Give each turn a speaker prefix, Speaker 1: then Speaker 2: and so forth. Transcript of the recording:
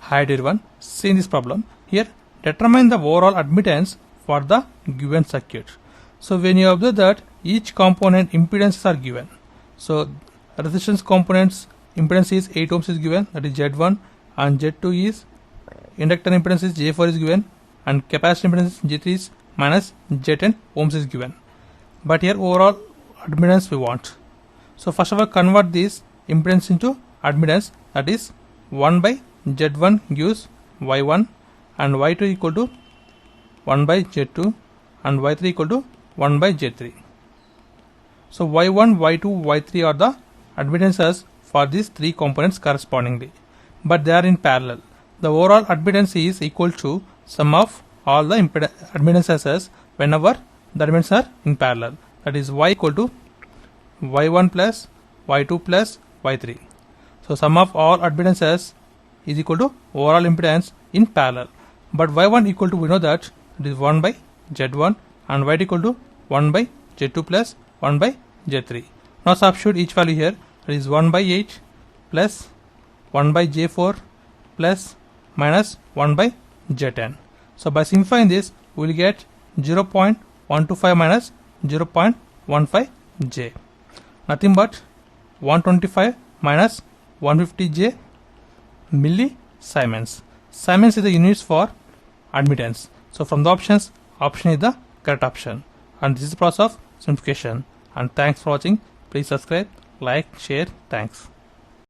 Speaker 1: Hi everyone, see in this problem here determine the overall admittance for the given circuit. So when you observe that each component impedances are given, so resistance components impedance is 8 ohms is given, that is Z1, and Z2 is inductor impedance is J4 is given, and capacitor impedance J3 is minus J10 ohms is given. But here overall admittance we want. So first of all convert this impedance into admittance, that is 1 by Z1 gives Y1 and Y2 equal to 1 by Z2 and Y3 equal to 1 by Z3. So Y1, Y2, Y3 are the admittances for these three components correspondingly, but they are in parallel. The overall admittance is equal to sum of all the admittances whenever the admittances are in parallel, that is Y equal to Y1 plus Y2 plus Y3. So sum of all admittances is equal to overall impedance in parallel, but Y1 equal to, we know that it is 1 by Z1 and Y2 equal to 1 by Z2 plus 1 by Z3. Now substitute each value here, that is 1 by 8 plus 1 by J4 plus minus 1 by Z10. So by simplifying this we will get 0.125 minus 0.15 J, nothing but 125 minus 150 J millisiemens. Siemens is the units for admittance. So from the options, option is the correct option. And this is the process of simplification. And thanks for watching. Please subscribe, like, share. Thanks.